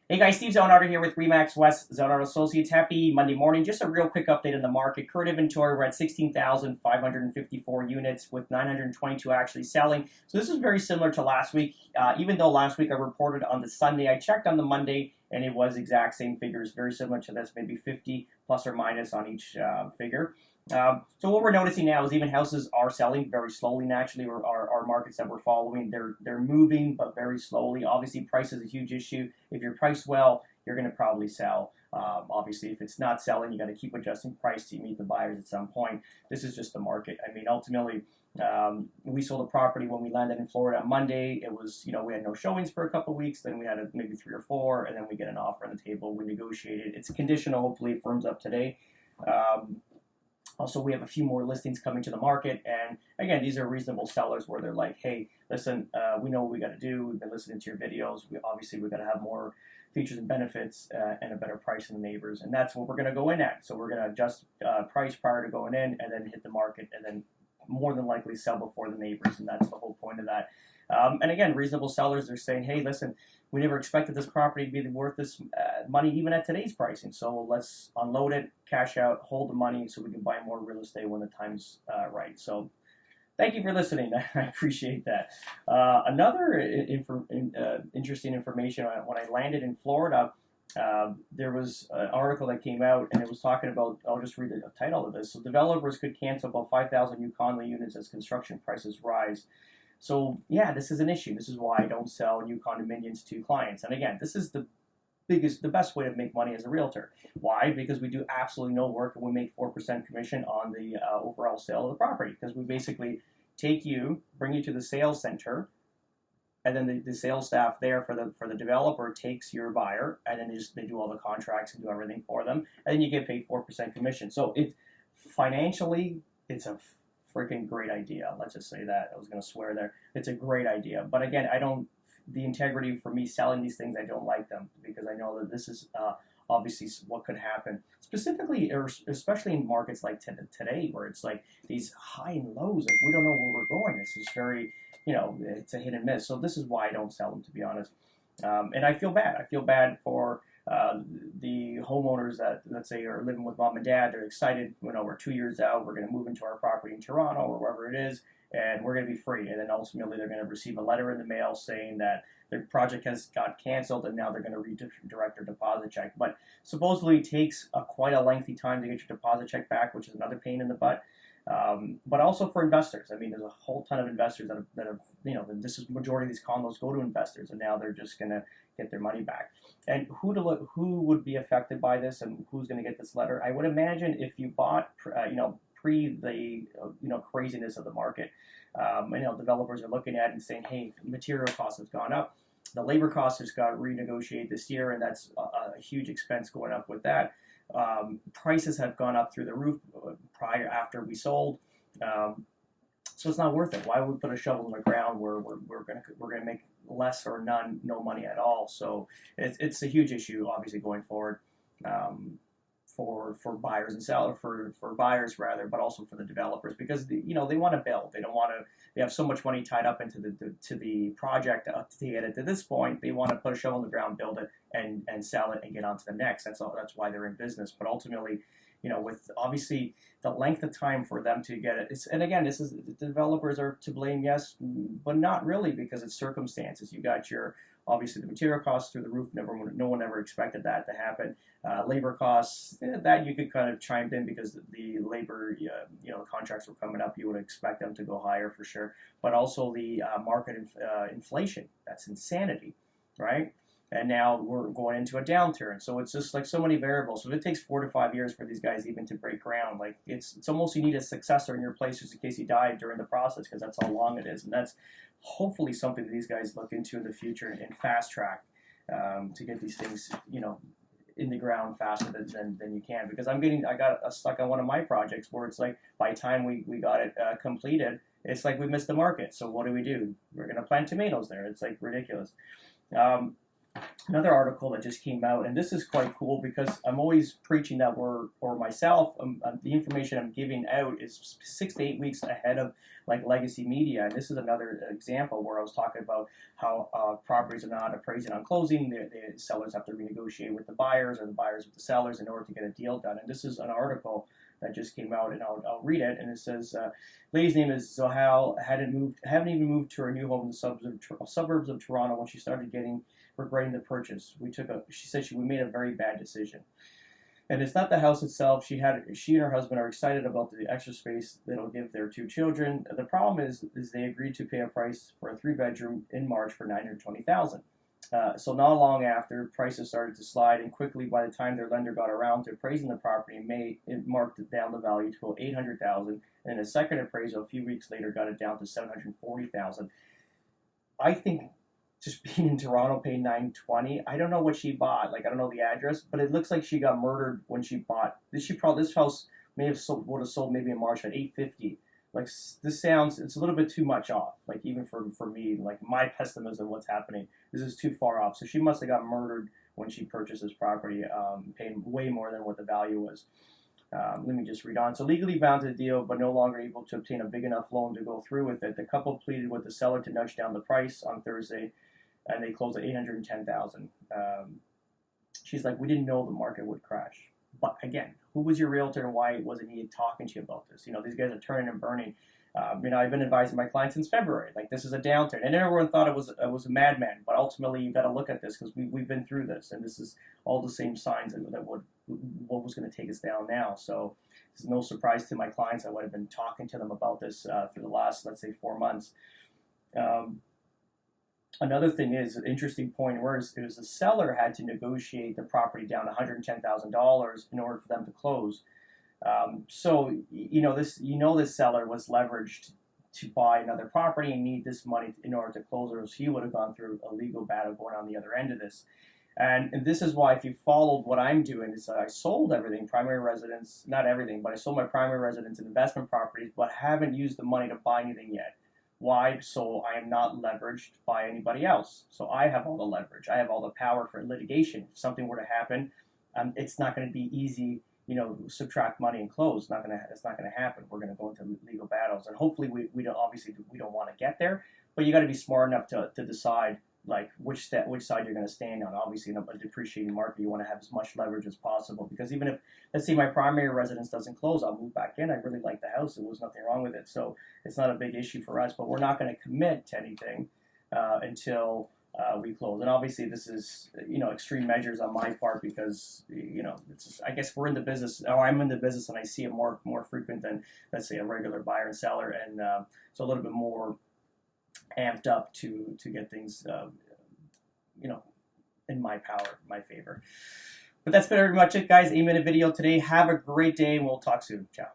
Hey guys, Steve Zonardo here with Remax West Zonardo Associates. Happy Monday morning. Just a real quick update on the market. Current inventory, we're at 16,554 units with 922 actually selling. So this is very similar to last week. Even though last week I reported on the Sunday, I checked on the Monday and it was exact same figures, very similar to this, maybe 50 plus or minus on each figure. So what we're noticing now is even houses are selling very slowly. Naturally, our markets that we're following, they're moving, but very slowly. Obviously, price is a huge issue. If you're priced well, you're going to probably sell. Obviously, if it's not selling, you got to keep adjusting price to meet the buyers at some point. This is just the market. I mean, ultimately, we sold a property when we landed in Florida on Monday. It was, we had no showings for a couple of weeks. Then we had maybe 3 or 4, and then we get an offer on the table. We negotiated. It's conditional. Hopefully, it firms up today. Also, we have a few more listings coming to the market, and again, these are reasonable sellers where they're like, "Hey, listen, we know what we got to do. We've been listening to your videos. We've got to have more features and benefits and a better price than the neighbors, and that's what we're going to go in at. So we're going to adjust price prior to going in, and then hit the market, and then more than likely sell before the neighbors, and that's the whole point of that. And again, reasonable sellers are saying, "Hey, listen, we never expected this property to be worth this money even at today's pricing. So let's unload it, cash out, hold the money so we can buy more real estate when the time's right." So thank you for listening. I appreciate that. Another interesting information, when I landed in Florida, there was an article that came out and it was talking about, I'll just read the title of this. So developers could cancel about 5,000 new condo units as construction prices rise. So yeah, this is an issue. This is why I don't sell new condominiums to clients. And again, this is the best way to make money as a realtor. Why? Because we do absolutely no work and we make 4% commission on the overall sale of the property. Because we basically take you, bring you to the sales center, and then the sales staff there for the developer takes your buyer, and then they do all the contracts and do everything for them, and then you get paid 4% commission. So it's financially, it's a freaking great idea. Let's just say that. I was going to swear there. It's a great idea. But again, the integrity for me selling these things, I don't like them because I know that this is obviously what could happen. Specifically, or especially in markets like today where it's like these high and lows. Like we don't know where we're going. This is very, it's a hit and miss. So this is why I don't sell them, to be honest. And I feel bad. I feel bad for the homeowners that, let's say, are living with mom and dad. They're excited. We're 2 years out. We're going to move into our property in Toronto or wherever it is, and we're going to be free. And then ultimately, they're going to receive a letter in the mail saying that their project has got canceled, and now they're going to redirect their deposit check. But supposedly, it takes quite a lengthy time to get your deposit check back, which is another pain in the butt. But also for investors. I mean, there's a whole ton of investors that have this is majority of these condos go to investors, and now they're just going to get their money back. And who would be affected by this, and who's going to get this letter? I would imagine if you bought, pre the craziness of the market, developers are looking at it and saying, hey, material costs have gone up, the labor costs has got renegotiated this year, and that's a huge expense going up with that. Prices have gone up through the roof after we sold. So it's not worth it. Why would we put a shovel in the ground where we're gonna make less or no money at all? So it's a huge issue, obviously, going forward, for buyers and sellers, for buyers rather, but also for the developers, because they want to build. They don't want to. They have so much money tied up into the project to get it to this point. They want to put a shovel in the ground, build it, and sell it and get on to the next. That's why they're in business. But ultimately, with obviously the length of time for them to get it. And again, the developers are to blame, yes, but not really, because it's circumstances. You got obviously the material costs through the roof. No one ever expected that to happen. Labor costs, that you could kind of chime in because the labor, the contracts were coming up. You would expect them to go higher for sure. But also the market inflation. That's insanity, right? And now we're going into a downturn. So it's just like so many variables. So if it takes 4 to 5 years for these guys even to break ground, like it's almost you need a successor in your place just in case you die during the process, because that's how long it is. And that's hopefully something that these guys look into in the future and fast track to get these things, in the ground faster than you can. Because I got stuck on one of my projects where it's like by the time we got it completed, it's like we missed the market. So what do? We're going to plant tomatoes there. It's like ridiculous. another article that just came out, and this is quite cool because I'm always preaching that or myself, the information I'm giving out is 6 to 8 weeks ahead of like legacy media. And this is another example where I was talking about how properties are not appraising on closing. The sellers have to renegotiate with the buyers or the buyers with the sellers in order to get a deal done. And this is an article that just came out, and I'll read it. And it says, lady's name is Zohal, hadn't even moved to her new home in the suburbs of Toronto when she started regretting the purchase. She said we made a very bad decision. And it's not the house itself. She and her husband are excited about the extra space that it'll give their 2 children. The problem is they agreed to pay a price for a 3-bedroom in March for $920,000. So not long after, prices started to slide, and quickly, by the time their lender got around to appraising the property in May, it marked down the value to about $800,000, and a second appraisal a few weeks later got it down to $740,000. I think just being in Toronto, paying $920. I don't know what she bought. Like, I don't know the address, but it looks like she got murdered when she bought this. This house would have sold maybe in March at $850. Like, this sounds, it's a little bit too much off. Like, even for me, like my pessimism of what's happening, this is too far off. So she must have got murdered when she purchased this property, paying way more than what the value was. Let me just read on. So legally bound to the deal, but no longer able to obtain a big enough loan to go through with it, the couple pleaded with the seller to nudge down the price on Thursday, and they closed at $810,000. She's like, we didn't know the market would crash. But again, who was your realtor and why wasn't he talking to you about this? These guys are turning and burning. I've been advising my clients since February, like, this is a downturn, and everyone thought it was a madman. But ultimately, you got to look at this because we've been through this, and this is all the same signs that what was going to take us down now. So it's no surprise to my clients. I would have been talking to them about this for the last, let's say, 4 months. Another thing is an interesting point where it was the seller had to negotiate the property down $110,000 in order for them to close. So this seller was leveraged to buy another property and need this money in order to close, or else he would have gone through a legal battle going on the other end of this. And this is why, if you followed what I'm doing, is that I sold everything, primary residence, not everything, but I sold my primary residence and investment properties, but haven't used the money to buy anything yet. Why? So I am not leveraged by anybody else. So I have all the leverage. I have all the power for litigation. If something were to happen, it's not going to be easy, subtract money and close. It's not going to happen. We're going to go into legal battles, and hopefully we don't want to get there. But you got to be smart enough to decide, like, which side you're going to stand on. Obviously, in a depreciating market, you want to have as much leverage as possible, because even if, let's say, my primary residence doesn't close, I'll move back in. I really like the house. There was nothing wrong with it, so it's not a big issue for us. But we're not going to commit to anything until we close. And obviously, this is extreme measures on my part, because I guess we're in the business, or I'm in the business, and I see it more frequent than, let's say, a regular buyer and seller, and so a little bit more amped up to get things in my power, my favor. But that's been pretty much it, guys. 8-minute video today. Have a great day, and we'll talk soon. Ciao.